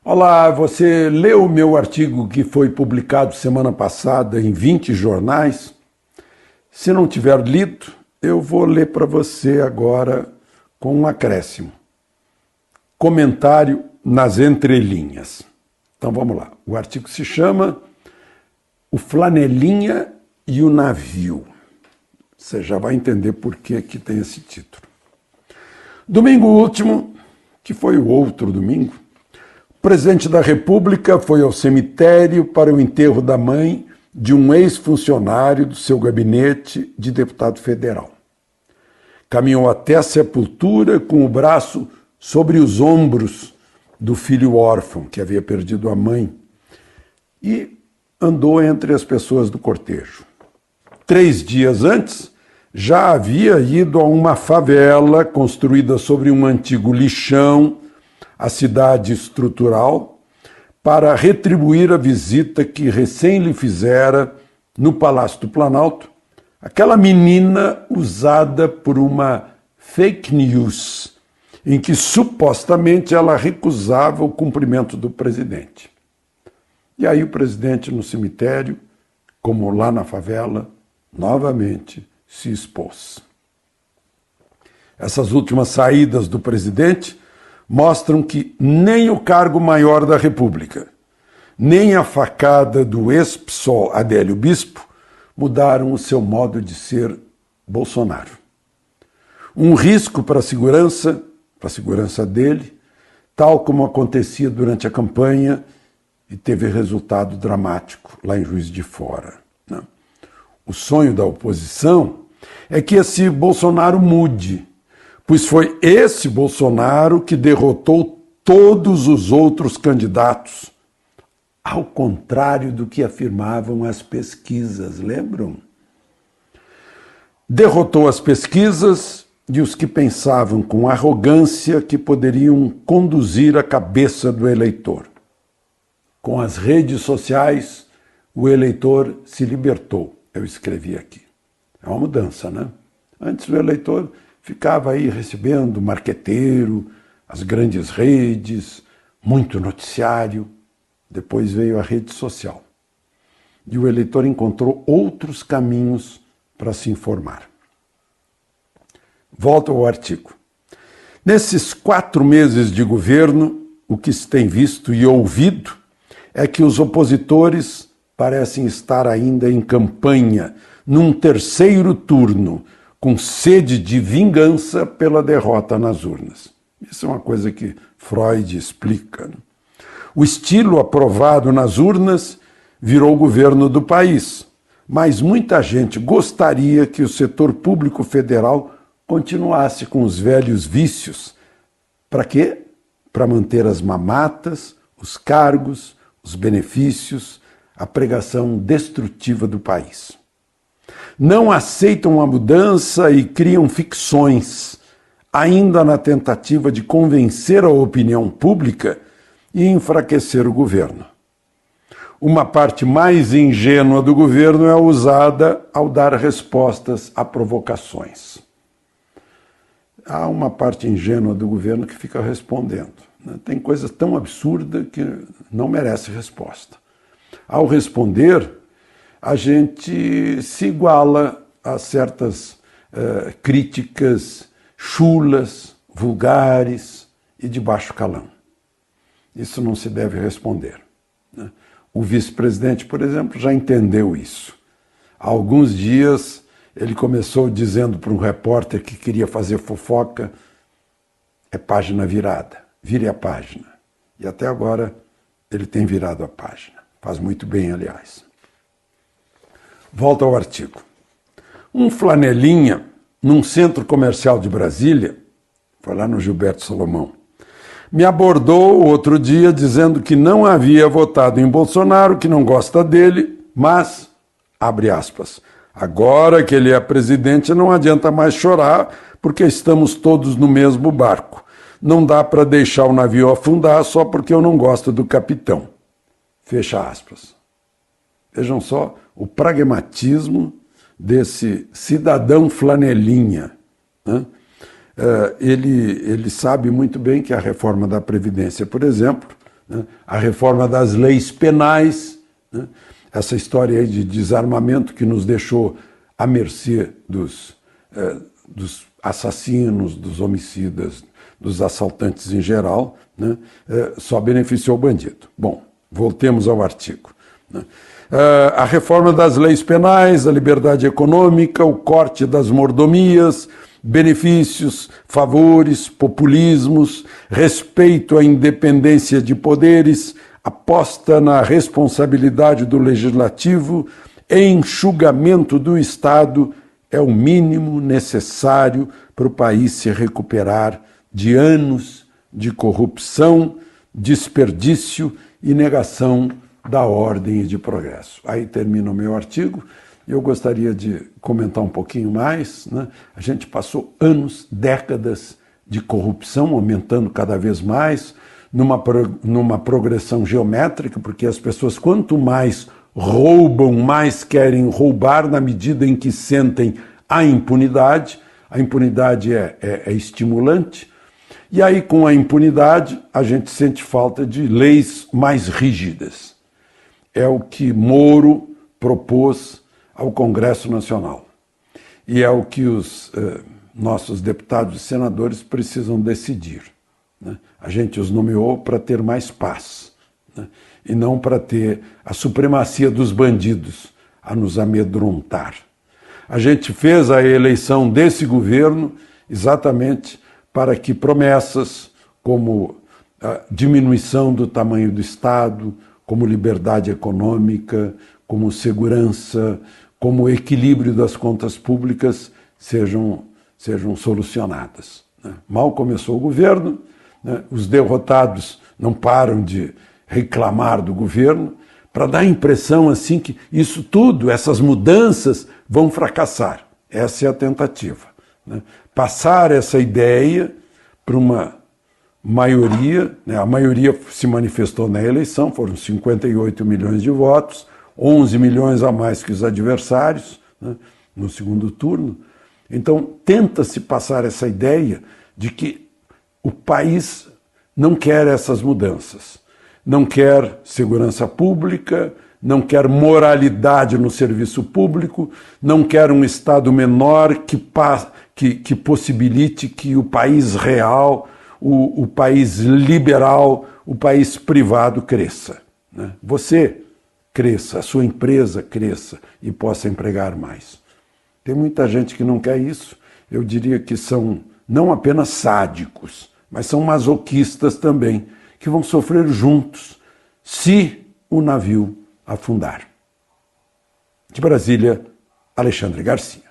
Olá, você leu o meu artigo que foi publicado semana passada em 20 jornais? Se não tiver lido, eu vou ler para você agora com um acréscimo. Comentário nas entrelinhas. Então vamos lá. O artigo se chama O Flanelinha e o Navio. Você já vai entender por que tem esse título. Domingo último, que foi o outro domingo, o presidente da República foi ao cemitério para o enterro da mãe de um ex-funcionário do seu gabinete de deputado federal. Caminhou até a sepultura com o braço sobre os ombros do filho órfão, que havia perdido a mãe, e andou entre as pessoas do cortejo. 3 dias antes, já havia ido a uma favela construída sobre um antigo lixão, a cidade estrutural, para retribuir a visita que recém lhe fizera no Palácio do Planalto aquela menina usada por uma fake news, em que supostamente ela recusava o cumprimento do presidente. E aí o presidente no cemitério, como lá na favela, novamente se expôs. Essas últimas saídas do presidente mostram que nem o cargo maior da República, nem a facada do ex-PSOL Adélio Bispo mudaram o seu modo de ser Bolsonaro. Um risco para a segurança dele, tal como acontecia durante a campanha e teve resultado dramático lá em Juiz de Fora. O sonho da oposição é que esse Bolsonaro mude, pois foi esse Bolsonaro que derrotou todos os outros candidatos, ao contrário do que afirmavam as pesquisas, lembram? Derrotou as pesquisas e os que pensavam com arrogância que poderiam conduzir a cabeça do eleitor. Com as redes sociais, o eleitor se libertou, eu escrevi aqui. É uma mudança, né? Antes o eleitor ficava aí recebendo marqueteiro, as grandes redes, muito noticiário. Depois veio a rede social. E o eleitor encontrou outros caminhos para se informar. Volto ao artigo. Nesses 4 meses de governo, o que se tem visto e ouvido é que os opositores parecem estar ainda em campanha, num terceiro turno, com sede de vingança pela derrota nas urnas. Isso é uma coisa que Freud explica. O estilo aprovado nas urnas virou o governo do país, mas muita gente gostaria que o setor público federal continuasse com os velhos vícios. Para quê? Para manter as mamatas, os cargos, os benefícios, a pregação destrutiva do país. Não aceitam a mudança e criam ficções, ainda na tentativa de convencer a opinião pública e enfraquecer o governo. Uma parte mais ingênua do governo é usada ao dar respostas a provocações. Há uma parte ingênua do governo que fica respondendo. Tem coisa tão absurda que não merece resposta. Ao responder, a gente se iguala a certas críticas chulas, vulgares e de baixo calão. Isso não se deve responder. O vice-presidente, por exemplo, já entendeu isso. Há alguns dias ele começou dizendo para um repórter que queria fazer fofoca: é página virada, vire a página. E até agora ele tem virado a página. Faz muito bem, aliás. Volto ao artigo. Um flanelinha, num centro comercial de Brasília, foi lá no Gilberto Salomão, me abordou outro dia dizendo que não havia votado em Bolsonaro, que não gosta dele, mas, abre aspas, agora que ele é presidente não adianta mais chorar, porque estamos todos no mesmo barco. Não dá para deixar o navio afundar só porque eu não gosto do capitão. Fecha aspas. Vejam só o pragmatismo desse cidadão flanelinha, né? Ele sabe muito bem que a reforma da Previdência, por exemplo, né? A reforma das leis penais, né? Essa história aí de desarmamento que nos deixou à mercê dos assassinos, dos homicidas, dos assaltantes em geral, né? Só beneficiou o bandido. Bom, voltemos ao artigo, né? A reforma das leis penais, a liberdade econômica, o corte das mordomias, benefícios, favores, populismos, respeito à independência de poderes, aposta na responsabilidade do legislativo, enxugamento do Estado é o mínimo necessário para o país se recuperar de anos de corrupção, desperdício e negação da ordem e de progresso. Aí termina o meu artigo. Eu gostaria de comentar um pouquinho mais, né? A gente passou anos, décadas de corrupção, aumentando cada vez mais, numa progressão geométrica, porque as pessoas, quanto mais roubam, mais querem roubar na medida em que sentem a impunidade. A impunidade é estimulante. E aí, com a impunidade, a gente sente falta de leis mais rígidas. É o que Moro propôs ao Congresso Nacional. E é o que os nossos deputados e senadores precisam decidir, né? A gente os nomeou para ter mais paz, né? E não para ter a supremacia dos bandidos a nos amedrontar. A gente fez a eleição desse governo exatamente para que promessas como a diminuição do tamanho do Estado, como liberdade econômica, como segurança, como equilíbrio das contas públicas sejam solucionadas, né? Mal começou o governo, né? Os derrotados não param de reclamar do governo, para dar a impressão assim que isso tudo, essas mudanças vão fracassar. Essa é a tentativa, né? Passar essa ideia para uma maioria, né? A maioria se manifestou na eleição, foram 58 milhões de votos, 11 milhões a mais que os adversários, né? No segundo turno. Então, tenta-se passar essa ideia de que o país não quer essas mudanças, não quer segurança pública, não quer moralidade no serviço público, não quer um Estado menor que possibilite que o país real, o país liberal, o país privado cresça, né? Você cresça, a sua empresa cresça e possa empregar mais. Tem muita gente que não quer isso. Eu diria que são não apenas sádicos, mas são masoquistas também, que vão sofrer juntos se o navio afundar. De Brasília, Alexandre Garcia.